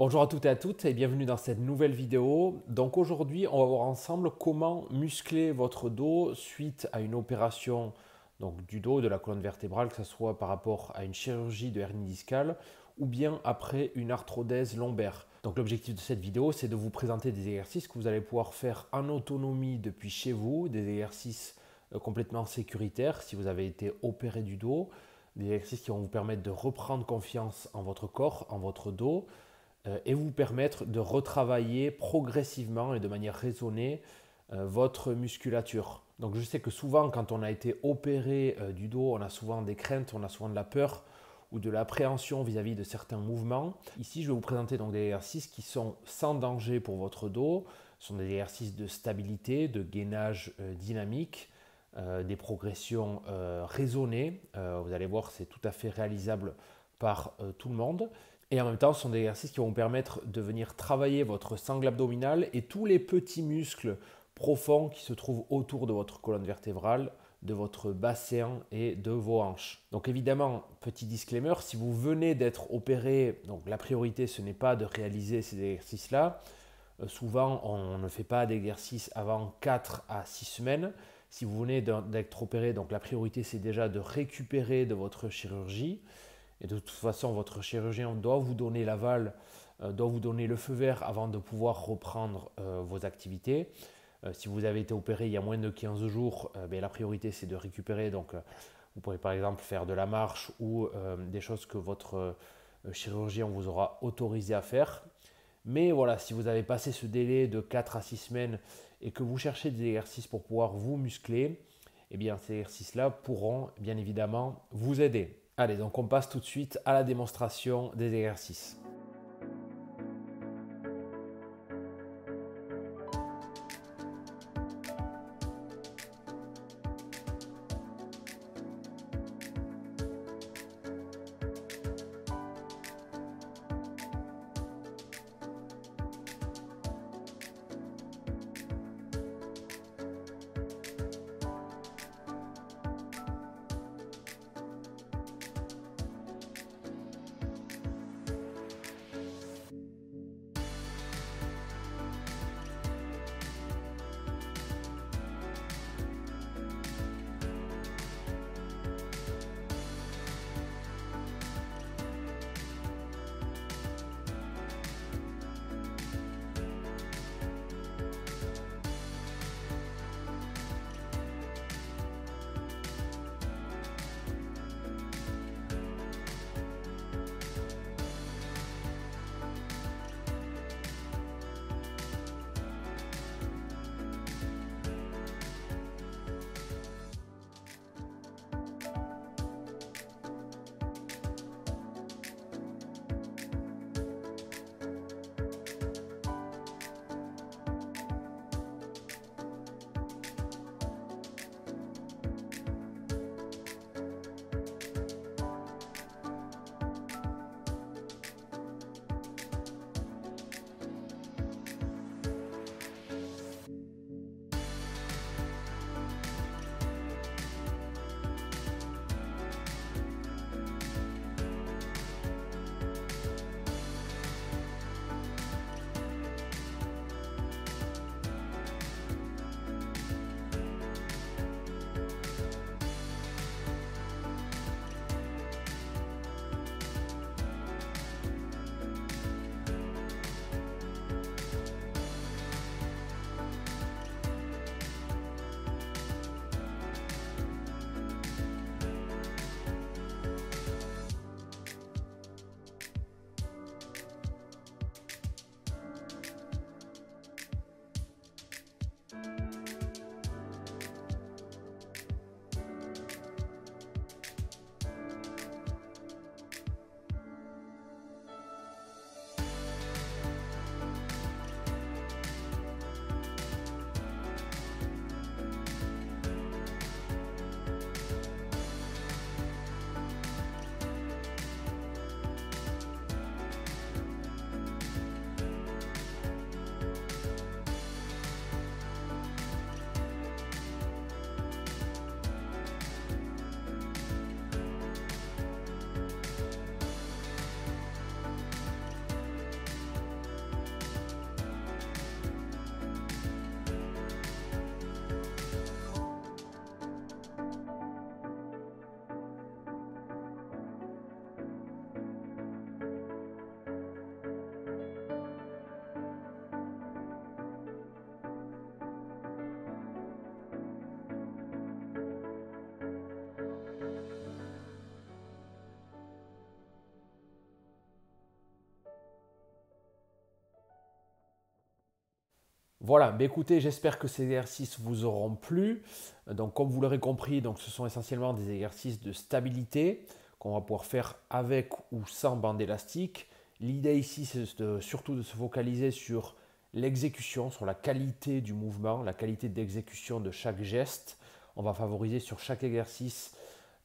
Bonjour à toutes et à toutes et bienvenue dans cette nouvelle vidéo. Donc aujourd'hui, on va voir ensemble comment muscler votre dos suite à une opération du dos, de la colonne vertébrale, que ce soit par rapport à une chirurgie de hernie discale ou bien après une arthrodèse lombaire. Donc l'objectif de cette vidéo, c'est de vous présenter des exercices que vous allez pouvoir faire en autonomie depuis chez vous, des exercices complètement sécuritaires si vous avez été opéré du dos, des exercices qui vont vous permettre de reprendre confiance en votre corps, en votre dos et vous permettre de retravailler progressivement et de manière raisonnée votre musculature. Donc je sais que souvent quand on a été opéré du dos, on a souvent des craintes, on a souvent de la peur ou de l'appréhension vis-à-vis de certains mouvements. Ici, je vais vous présenter donc des exercices qui sont sans danger pour votre dos. Ce sont des exercices de stabilité, de gainage dynamique, des progressions raisonnées. Vous allez voir, c'est tout à fait réalisable par tout le monde. Et en même temps, ce sont des exercices qui vont vous permettre de venir travailler votre sangle abdominale et tous les petits muscles profonds qui se trouvent autour de votre colonne vertébrale, de votre bassin et de vos hanches. Donc évidemment, petit disclaimer, si vous venez d'être opéré, donc la priorité ce n'est pas de réaliser ces exercices-là. Souvent, on ne fait pas d'exercice avant 4 à 6 semaines. Si vous venez d'être opéré, donc la priorité c'est déjà de récupérer de votre chirurgie. Et de toute façon, votre chirurgien doit vous donner l'aval, doit vous donner le feu vert avant de pouvoir reprendre vos activités. Si vous avez été opéré il y a moins de 15 jours, la priorité c'est de récupérer. Donc, vous pourrez par exemple faire de la marche ou des choses que votre chirurgien vous aura autorisé à faire. Mais voilà, si vous avez passé ce délai de 4 à 6 semaines et que vous cherchez des exercices pour pouvoir vous muscler, eh bien ces exercices-là pourront bien évidemment vous aider. Allez, donc on passe tout de suite à la démonstration des exercices. Voilà, bah écoutez, j'espère que ces exercices vous auront plu. Donc, comme vous l'aurez compris, donc, ce sont essentiellement des exercices de stabilité qu'on va pouvoir faire avec ou sans bande élastique. L'idée ici, c'est surtout de se focaliser sur l'exécution, sur la qualité du mouvement, la qualité d'exécution de chaque geste. On va favoriser sur chaque exercice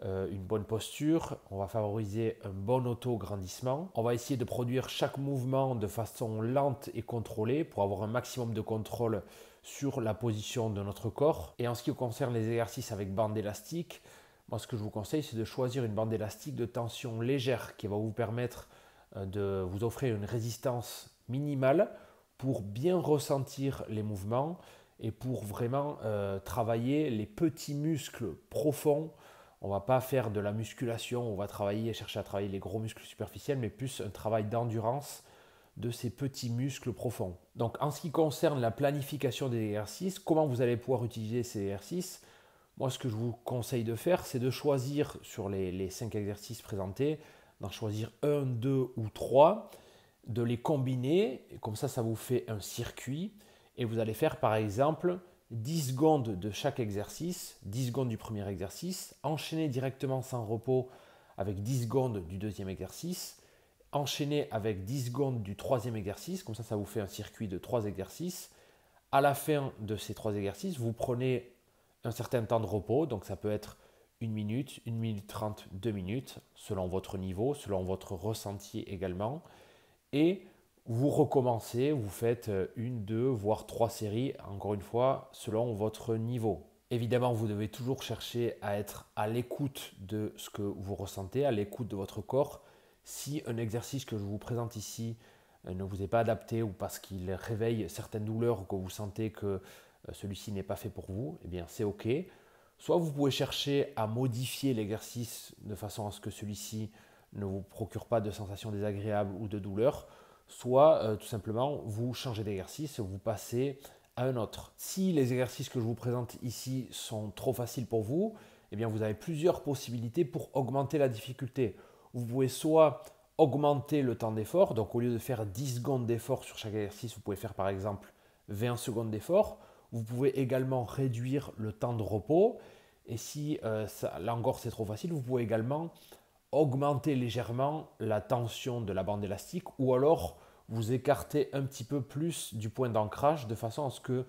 une bonne posture, on va favoriser un bon auto-grandissement. On va essayer de produire chaque mouvement de façon lente et contrôlée pour avoir un maximum de contrôle sur la position de notre corps. Et en ce qui concerne les exercices avec bande élastique, moi ce que je vous conseille, c'est de choisir une bande élastique de tension légère qui va vous permettre de vous offrir une résistance minimale pour bien ressentir les mouvements et pour vraiment travailler les petits muscles profonds. On ne va pas faire de la musculation, on va chercher à travailler les gros muscles superficiels, mais plus un travail d'endurance de ces petits muscles profonds. Donc en ce qui concerne la planification des exercices, comment vous allez pouvoir utiliser ces exercices? Moi, ce que je vous conseille de faire, c'est de choisir sur les 5 exercices présentés, d'en choisir un, deux ou trois, de les combiner, et comme ça vous fait un circuit, et vous allez faire par exemple 10 secondes de chaque exercice, 10 secondes du premier exercice, enchaîner directement sans repos avec 10 secondes du deuxième exercice, enchaîner avec 10 secondes du troisième exercice, comme ça vous fait un circuit de 3 exercices. À la fin de ces 3 exercices, vous prenez un certain temps de repos, donc ça peut être 1 minute 30, 2 minutes, selon votre niveau, selon votre ressenti également. Et vous recommencez, vous faites une, deux, voire 3 séries, encore une fois, selon votre niveau. Évidemment, vous devez toujours chercher à être à l'écoute de ce que vous ressentez, à l'écoute de votre corps. Si un exercice que je vous présente ici ne vous est pas adapté ou parce qu'il réveille certaines douleurs ou que vous sentez que celui-ci n'est pas fait pour vous, eh bien c'est OK. Soit vous pouvez chercher à modifier l'exercice de façon à ce que celui-ci ne vous procure pas de sensations désagréables ou de douleurs, soit tout simplement vous changez d'exercice et vous passez à un autre. Si les exercices que je vous présente ici sont trop faciles pour vous, eh bien vous avez plusieurs possibilités pour augmenter la difficulté. Vous pouvez soit augmenter le temps d'effort, donc au lieu de faire 10 secondes d'effort sur chaque exercice, vous pouvez faire par exemple 20 secondes d'effort. Vous pouvez également réduire le temps de repos. Et si là encore c'est trop facile, vous pouvez également augmenter légèrement la tension de la bande élastique ou alors vous écarter un petit peu plus du point d'ancrage de façon à ce que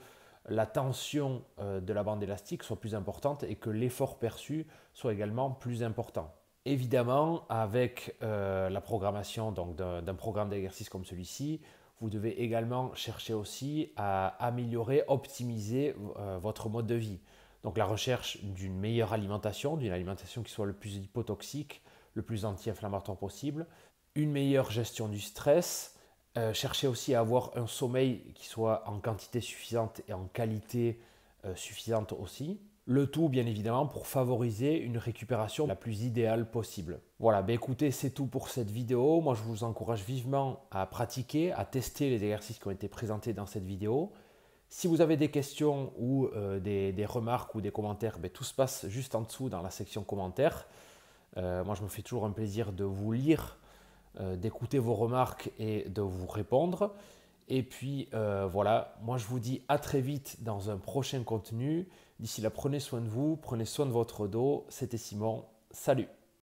la tension de la bande élastique soit plus importante et que l'effort perçu soit également plus important. Évidemment, avec la programmation d'un programme d'exercice comme celui-ci, vous devez également chercher aussi à améliorer, optimiser votre mode de vie. Donc la recherche d'une meilleure alimentation, d'une alimentation qui soit le plus hypotoxique, le plus anti-inflammatoire possible, une meilleure gestion du stress, chercher aussi à avoir un sommeil qui soit en quantité suffisante et en qualité suffisante aussi. Le tout, bien évidemment, pour favoriser une récupération la plus idéale possible. Voilà, ben écoutez, c'est tout pour cette vidéo. Moi, je vous encourage vivement à pratiquer, à tester les exercices qui ont été présentés dans cette vidéo. Si vous avez des questions ou des remarques ou des commentaires, ben, tout se passe juste en dessous dans la section commentaires. Moi, je me fais toujours un plaisir de vous lire, d'écouter vos remarques et de vous répondre. Et puis voilà, moi je vous dis à très vite dans un prochain contenu. D'ici là, prenez soin de vous, prenez soin de votre dos. C'était Simon, salut!